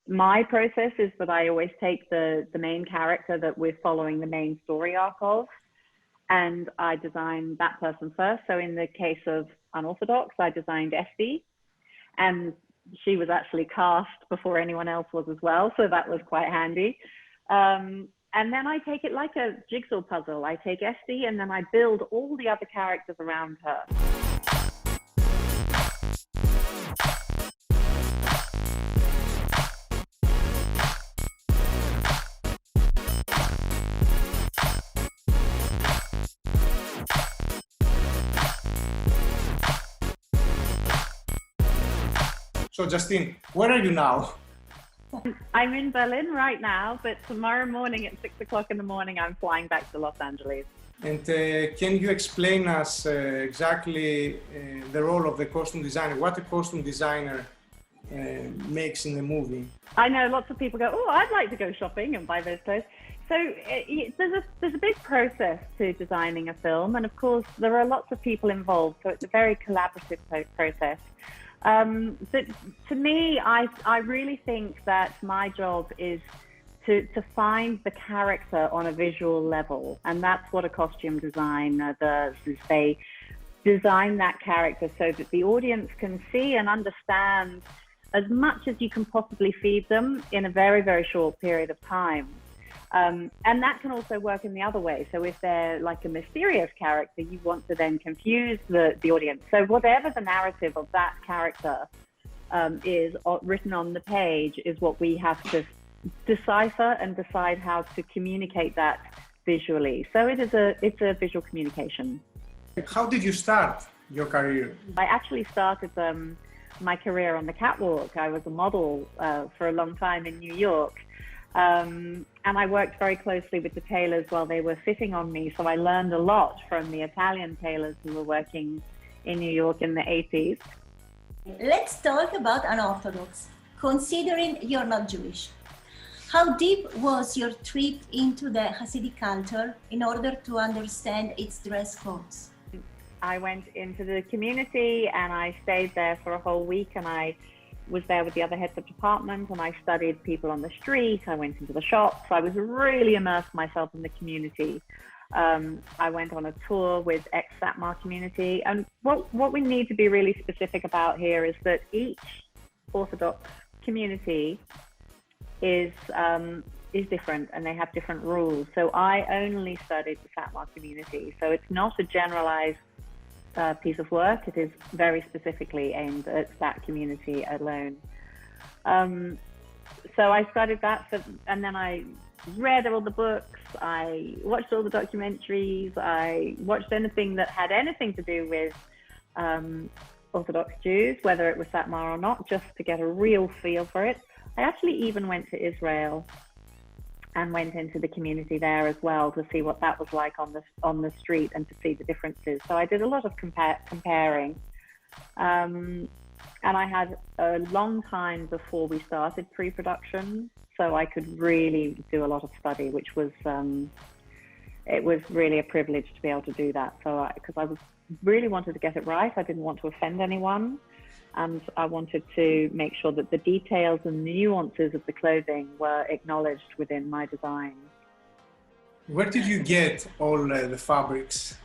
my process is that I always take the main character that we're following the main story arc of, and I design that person first. So in the case of Unorthodox, I designed Esty, and she was actually cast before anyone else was as well. So that was quite handy. And then I take it like a jigsaw puzzle. I take Esty and then I build all the other characters around her. So Justine, where are you now? I'm in Berlin right now, but tomorrow morning at 6 o'clock in the morning, I'm flying back to Los Angeles. And can you explain us exactly the role of the costume designer, what a costume designer makes in the movie? I know lots of people go, oh, I'd like to go shopping and buy those clothes. So there's a big process to designing a film. And of course, there are lots of people involved. So it's a very collaborative process. But to me, I really think that my job is to find the character on a visual level. And that's what a costume designer does, is they design that character so that the audience can see and understand as much as you can possibly feed them in a very, very short period of time. And that can also work in the other way. So if they're like a mysterious character, you want to then confuse the audience. So whatever the narrative of that character is written on the page is what we have to decipher and decide how to communicate that visually. So it's a visual communication. How did you start your career? I actually started my career on the catwalk. I was a model for a long time in New York. And I worked very closely with the tailors while they were fitting on me. So I learned a lot from the Italian tailors who were working in New York in the 80s. Let's talk about Unorthodox, considering you're not Jewish. How deep was your trip into the Hasidic culture in order to understand its dress codes? I went into the community and I stayed there for a whole week, and I was there with the other heads of department, and I studied people on the street. I went into the shops. I was really immersed myself in the community. I went on a tour with ex-Satmar community. And what we need to be really specific about here is that each Orthodox community is different, and they have different rules. So I only studied the Satmar community. So it's not a generalized piece of work. It is very specifically aimed at that community alone. So I studied that, and then I read all the books, I watched all the documentaries, I watched anything that had anything to do with Orthodox Jews, whether it was Satmar or not, just to get a real feel for it. I actually even went to Israel and went into the community there as well to see what that was like on the street and to see the differences. So I did a lot of comparing. And I had a long time before we started pre-production, so I could really do a lot of study, which was, it was really a privilege to be able to do that. So because I really wanted to get it right. I didn't want to offend anyone. And I wanted to make sure that the details and nuances of the clothing were acknowledged within my design. Where did you get all the fabrics?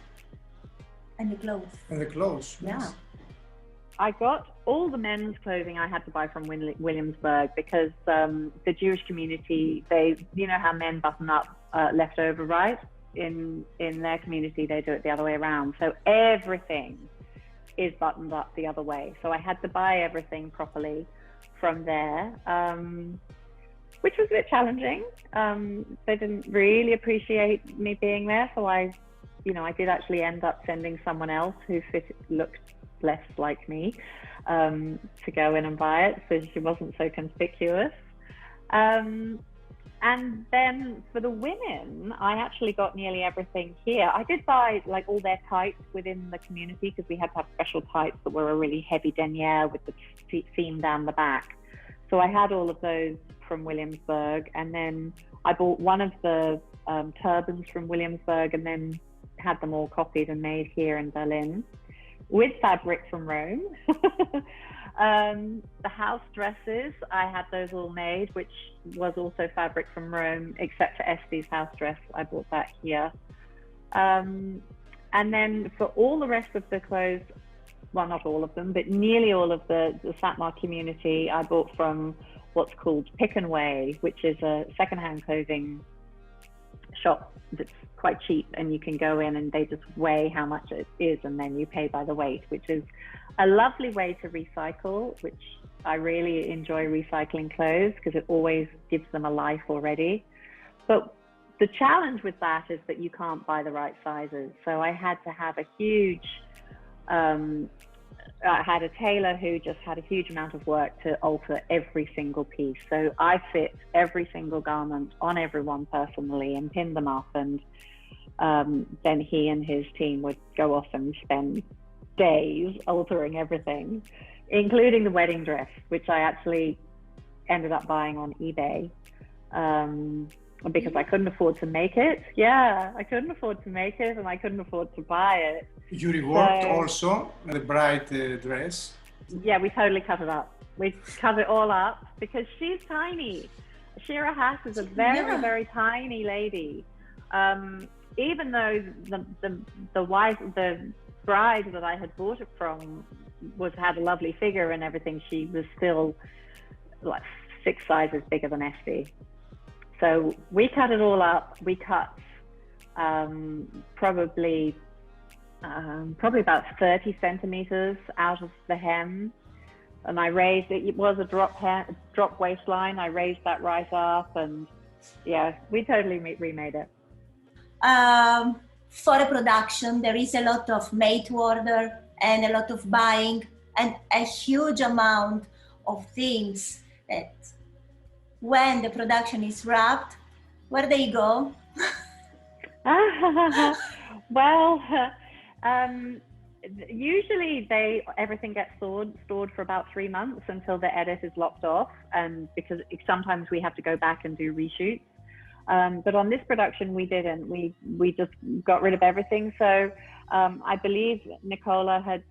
And the clothes. And the clothes, yeah. Yes. I got all the men's clothing I had to buy from Williamsburg, because the Jewish community, you know how men button up left over, right? In their community, they do it the other way around. So everything is buttoned up the other way. So I had to buy everything properly from there, which was a bit challenging. They didn't really appreciate me being there. So I did actually end up sending someone else who looked less like me to go in and buy it, so she wasn't so conspicuous. And then for the women, I actually got nearly everything here. I did buy like all their tights within the community, because we had to have special tights that were a really heavy denier with the seam down the back. So I had all of those from Williamsburg, and then I bought one of the turbans from Williamsburg and then had them all copied and made here in Berlin with fabric from Rome. The house dresses, I had those all made, which was also fabric from Rome, except for Esty's house dress. I bought that here. And then for all the rest of the clothes, well, not all of them, but nearly all of the Satmar community, I bought from what's called Pick and Weigh, which is a secondhand clothing shop that's quite cheap, and you can go in and they just weigh how much it is, and then you pay by the weight, which is a lovely way to recycle, which I really enjoy recycling clothes because it always gives them a life already. But the challenge with that is that you can't buy the right sizes. So I had to have a huge, I had a tailor who just had a huge amount of work to alter every single piece. So I fit every single garment on everyone personally and pin them up. And then he and his team would go off and spend days altering everything, including the wedding dress, which I actually ended up buying on eBay. Because I couldn't afford to make it. Yeah, I couldn't afford to make it and I couldn't afford to buy it. You reworked also the bride dress? Yeah, we totally cut it up. We cut it all up because she's tiny. Shira Haas is a very, very tiny lady. Even though the bride that I had bought it from had a lovely figure and everything, she was still like 6 sizes bigger than Esty. So we cut it all up. We cut probably about 30 centimeters out of the hem, and I raised it. It was a drop waistline. I raised that right up, and yeah, we totally remade it. For a production, there is a lot of made to order and a lot of buying and a huge amount of things that when the production is wrapped, where they go? Well, usually everything gets stored for about 3 months until the edit is locked off, and because sometimes we have to go back and do reshoots. But on this production, we didn't. We just got rid of everything. So I believe Nicola had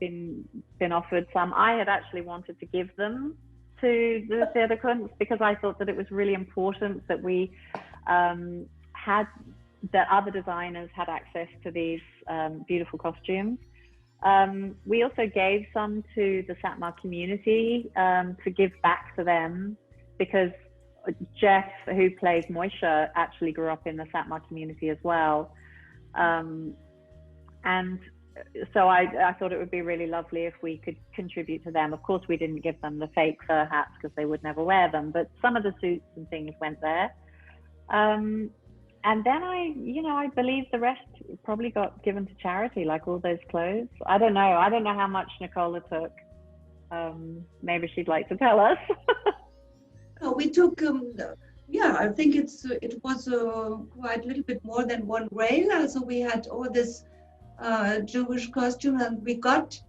been offered some. I had actually wanted to give them to the Theatre Kunst because I thought that it was really important that we that other designers had access to these beautiful costumes. We also gave some to the Satmar community to give back to them because Jeff, who plays Moisha, actually grew up in the Satmar community as well. And so I thought it would be really lovely if we could contribute to them. Of course, we didn't give them the fake fur hats because they would never wear them, but some of the suits and things went there. And then I believe the rest probably got given to charity, like all those clothes. I don't know. I don't know how much Nicola took. Maybe she'd like to tell us. No, we took, I think it was quite a little bit more than 1 rail. So we had all this Jewish costume, and we bought,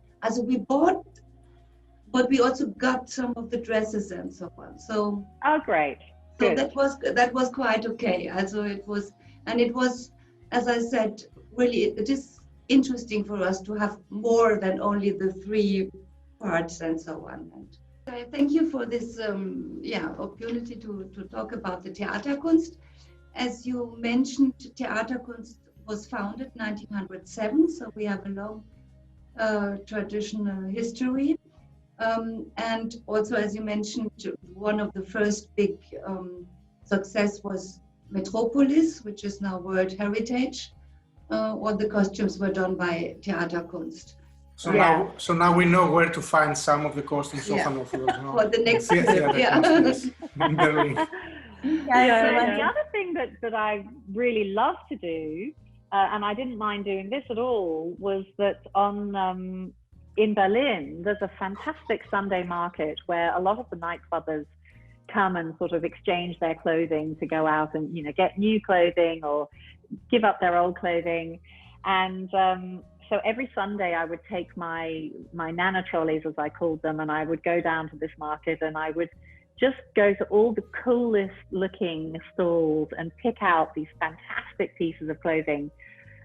but we also got some of the dresses and so on. So great. So that was quite okay. Also it was, as I said, really it is interesting for us to have more than only the 3 parts and so on. And I thank you for this opportunity to talk about the Theaterkunst. As you mentioned, Theaterkunst was founded 1907, so we have a long traditional history. And also, as you mentioned, one of the first big success was Metropolis, which is now World Heritage. All the costumes were done by Theaterkunst. So now we know where to find some of the costumes of Unorthodox. For the next trip, The other thing that I really love to do, and I didn't mind doing this at all, was that in Berlin, there's a fantastic Sunday market where a lot of the nightclubbers come and sort of exchange their clothing to go out and get new clothing or give up their old clothing. And so every Sunday I would take my Nana trolleys, as I called them, and I would go down to this market and I would just go to all the coolest looking stalls and pick out these fantastic pieces of clothing.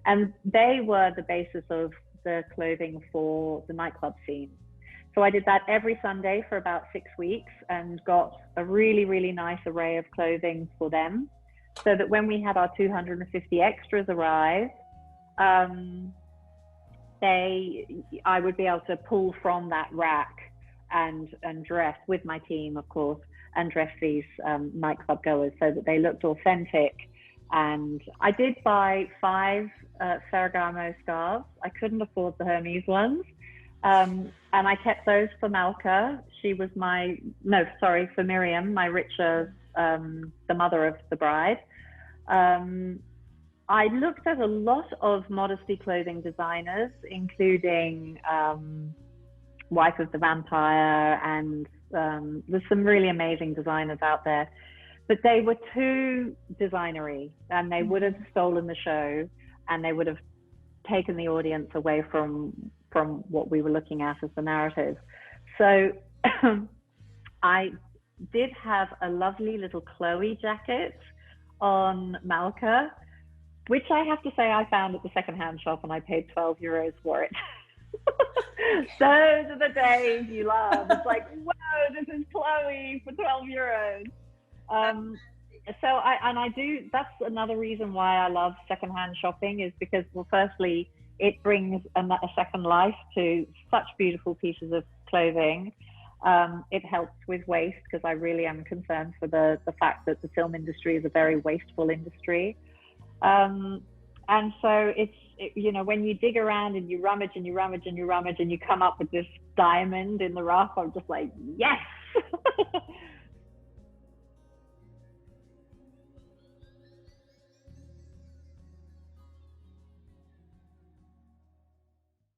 And they were the basis of the clothing for the nightclub scene. So So I did that every Sunday for about 6 weeks and got a really, really nice array of clothing for them, so that when we had our 250 extras arrive, I would be able to pull from that rack and dress with my team, of course, and dress these nightclub goers so that they looked authentic. And I did buy 5 Ferragamo scarves. I couldn't afford the Hermes ones. And I kept those for Malka. She was for Miriam, my richer, the mother of the bride. I looked at a lot of modesty clothing designers, including Wife of the Vampire, and there's some really amazing designers out there, but they were too designery, and they would have stolen the show, and they would have taken the audience away from what we were looking at as the narrative. So I did have a lovely little Chloe jacket on Malka, which I have to say I found at the secondhand shop, and I paid €12 for it. Those are the days you love. It's like, whoa, this is Chloe for €12. That's another reason why I love secondhand shopping, is because, well, firstly, it brings a second life to such beautiful pieces of clothing. It helps with waste, because I really am concerned for the fact that the film industry is a very wasteful industry. And so when you dig around and you rummage and you rummage and you rummage and you come up with this diamond in the rough, I'm just like, yes.